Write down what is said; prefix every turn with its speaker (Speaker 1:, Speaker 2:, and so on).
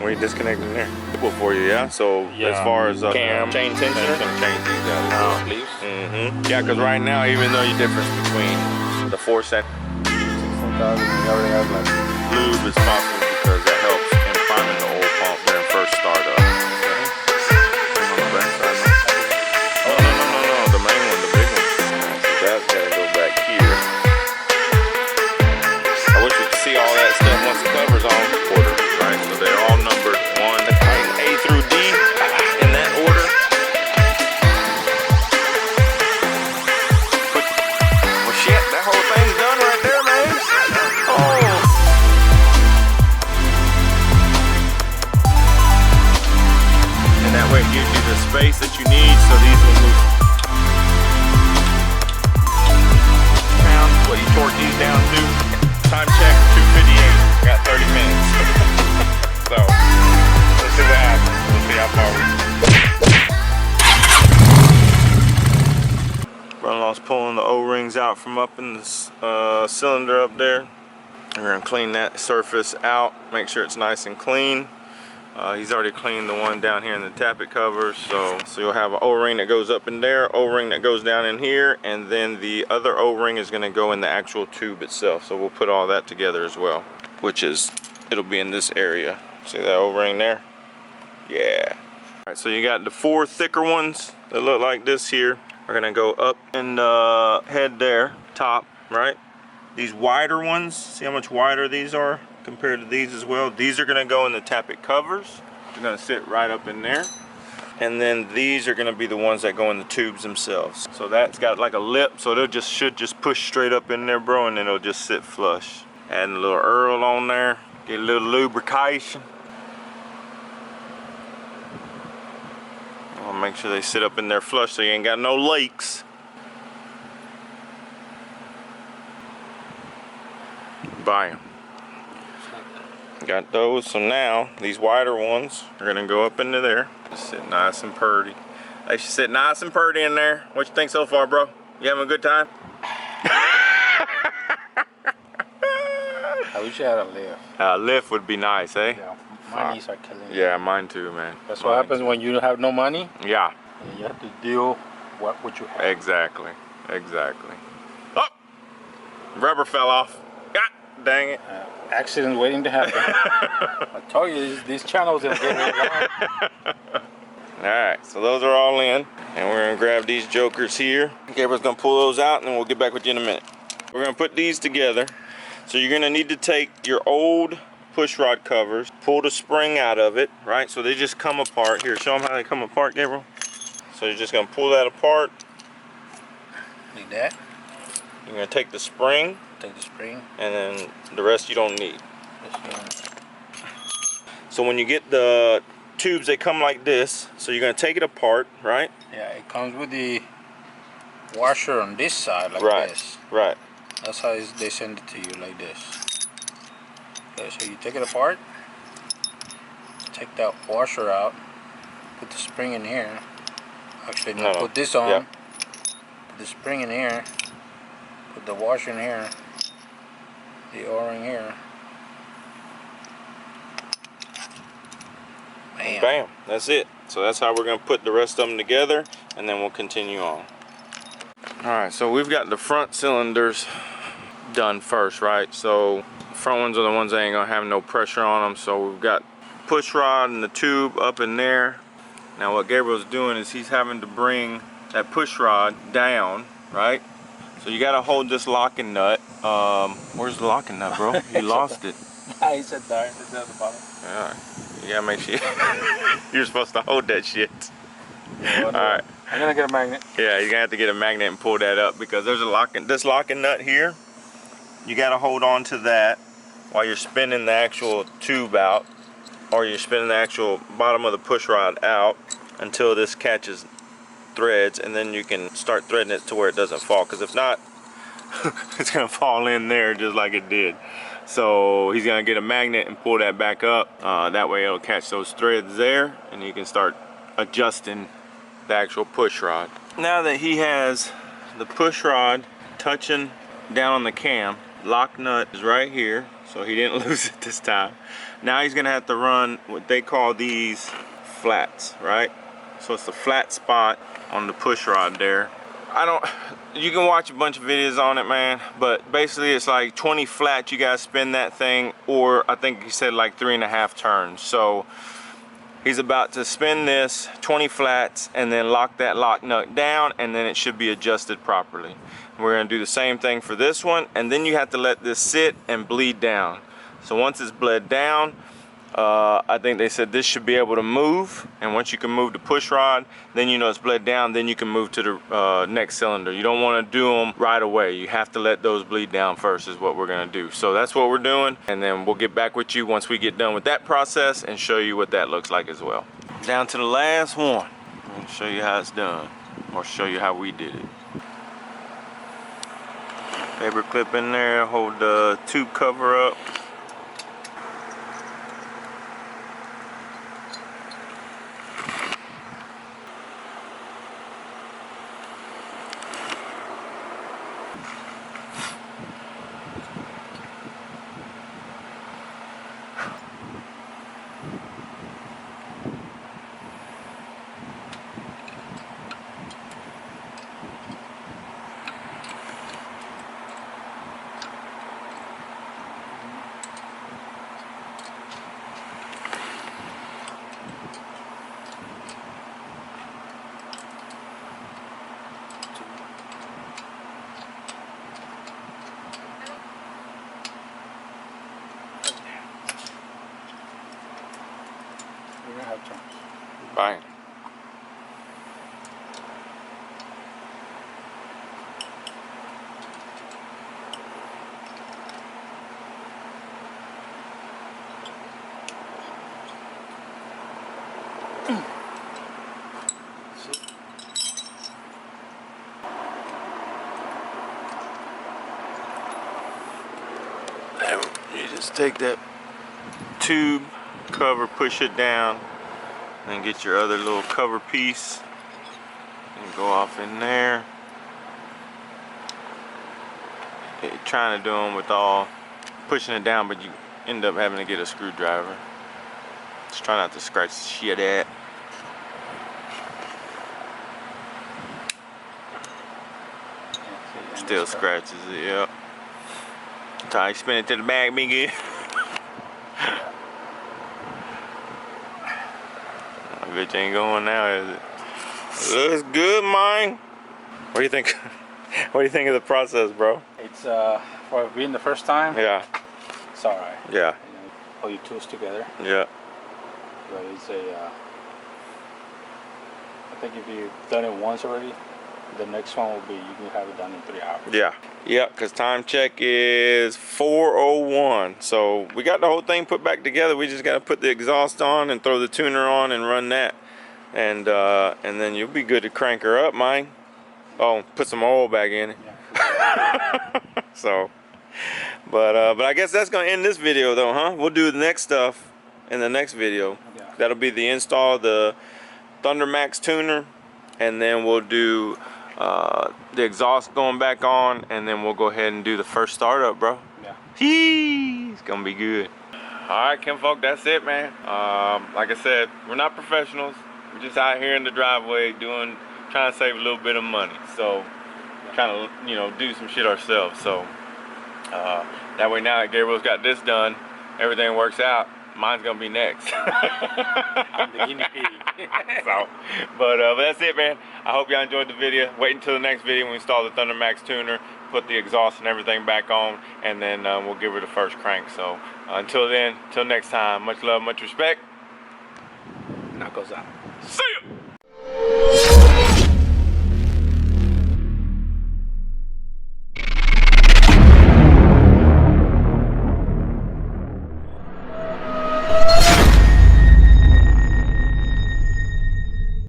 Speaker 1: We disconnected in there. For you, yeah. So as far as cam chain tensioner, it's gonna change these out, please. Yeah, because right now, even though you difference between the 4 cent, 16,000, you already have like lube is possible because that helps in priming the oil pump during first startup. Okay. On the back side, no, the main one, the big one. So that's gonna go back here. I wish we could see all that stuff once the cover's on. Order, right? So they're all numbered 1 A through D in that order. Well, shit, that whole thing's done right there, man. Oh. And that way it gives you the space that you need, so these will move. Pounds, what you torque these down to. Time check 2:58. Got 30 minutes. So let's see what happens. We'll see how far we. Runlaw's pulling the O-rings out from up in the cylinder up there. We're gonna clean that surface out, make sure it's nice and clean. He's already cleaned the one down here in the tappet covers, so you'll have an O-ring that goes up in there, O-ring that goes down in here, and then the other O-ring is going to go in the actual tube itself. So we'll put all that together as well, which is, it'll be in this area. See that O-ring there? Yeah. All right, so you got the 4 thicker ones that look like this here are going to go up in the head there, top, right? These wider ones, see how much wider these are compared to these as well? These are gonna go in the tappet covers. They're gonna sit right up in there. And then these are gonna be the ones that go in the tubes themselves. So that's got like a lip, so they'll should just push straight up in there, bro, and then it'll just sit flush. Adding a little Earl on there, get a little lubrication. I'll make sure they sit up in there flush so you ain't got no leaks. Bam. Got those, so now these wider ones are gonna go up into there. Just sit nice and purty. They should sit nice and purty in there. What you think so far, bro? You having a good time?
Speaker 2: I wish I had a lift.
Speaker 1: A lift would be nice, eh?
Speaker 2: Yeah, my knees are killing me.
Speaker 1: Yeah, mine too, man.
Speaker 2: That's what happens when you have no money.
Speaker 1: Yeah.
Speaker 2: And you have to deal with what you have.
Speaker 1: Exactly, exactly. Oh! Rubber fell off. God dang it.
Speaker 2: Accident waiting to happen. I told you these channels are getting long.
Speaker 1: Alright, so those are all in. And we're gonna grab these jokers here. Gabriel's gonna pull those out and then we'll get back with you in a minute. We're gonna put these together. So you're gonna need to take your old push rod covers, pull the spring out of it, right? So they just come apart. Here, show them how they come apart, Gabriel. So you're just gonna pull that apart.
Speaker 2: Like that.
Speaker 1: You're gonna take the spring.
Speaker 2: Take the spring.
Speaker 1: And then the rest you don't need. So when you get the tubes, they come like this. So you're gonna take it apart, right?
Speaker 2: Yeah, it comes with the washer on this side like this.
Speaker 1: Right.
Speaker 2: That's how they send it to you, like this. Okay, so you take it apart, take that washer out, put the spring in here. Actually, no, put this on,
Speaker 1: yep.
Speaker 2: Put the spring in here, put the washer in here, the O-ring here. Bam.
Speaker 1: Bam, that's it. So that's how we're gonna put the rest of them together, and then we'll continue on. Alright, so we've got the front cylinders done first, right? So the front ones are the ones that ain't gonna have no pressure on them. So we've got push rod and the tube up in there. Now what Gabriel's doing is he's having to bring that push rod down, right? So you gotta hold this locking nut. Where's the locking nut, bro? You lost it.
Speaker 2: He said there, it's at the bottom.
Speaker 1: Alright, you gotta make sure you're supposed to hold that shit. Alright.
Speaker 2: I'm gonna get a magnet.
Speaker 1: Yeah, you're gonna have to get a magnet and pull that up because there's a this locking nut here. You gotta hold on to that while you're spinning the actual tube out, or you're spinning the actual bottom of the push rod out until this catches threads, and then you can start threading it to where it doesn't fall, because if not it's gonna fall in there just like it did. So he's gonna get a magnet and pull that back up, that way it'll catch those threads there and you can start adjusting the actual push rod. Now that he has the push rod touching down on the cam, lock nut is right here, so he didn't lose it this time. Now he's gonna have to run what they call these flats, right? So it's the flat spot on the push rod there. You can watch a bunch of videos on it, man, but basically it's like 20 flats you gotta spin that thing, or I think he said like 3.5 turns. So he's about to spin this 20 flats and then lock that lock nut down, and then it should be adjusted properly. We're gonna do the same thing for this one, and then you have to let this sit and bleed down. So once it's bled down, I think they said this should be able to move, and once you can move the push rod, then you know it's bled down, then you can move to the next cylinder. You don't want to do them right away. You have to let those bleed down first is what we're going to do. So that's what we're doing, and then we'll get back with you once we get done with that process and show you what that looks like as well. Down to the last one. I'm going to show you how it's done, or show you how we did it. Paper clip in there, hold the tube cover up. Bang. You just take that tube cover, push it down, and get your other little cover piece and go off in there. You're trying to do them with all pushing it down, but you end up having to get a screwdriver. Just try not to scratch the shit out. Still scratches it, yep. Try to spin it to the bag, be good. I bet you ain't going now, is it? Looks good, mine. What do you think? What do you think of the process, bro?
Speaker 2: It's for being the first time.
Speaker 1: Yeah.
Speaker 2: It's alright.
Speaker 1: Yeah.
Speaker 2: You know, pull your tools together.
Speaker 1: Yeah.
Speaker 2: But it's a. I think if you've done it once already, the next one will be you can have it done in 3 hours.
Speaker 1: Yeah. Yeah, because time check is 4:01. So we got the whole thing put back together. We just got to put the exhaust on and throw the tuner on and run that. And then you'll be good to crank her up, mine. Oh, put some oil back in it. Yeah. So, but I guess that's going to end this video though, huh? We'll do the next stuff in the next video. Yeah. That'll be the install of the Thunder Max tuner, and then we'll do the exhaust going back on, and then we'll go ahead and do the first startup, bro. Yeah. It's gonna be good. All right, Kinfolk, that's it, man. Like I said, we're not professionals. We're just out here in the driveway trying to save a little bit of money. So, trying to, you know, do some shit ourselves. So, that way now that Gabriel's got this done, everything works out. Mine's gonna be next. I'm the guinea pig. So, but that's it, man. I hope y'all enjoyed the video. Wait until the next video when we install the Thunder Max tuner, put the exhaust and everything back on, and then we'll give her the first crank. So until then, till next time, much love, much respect. Knuckles out. See ya.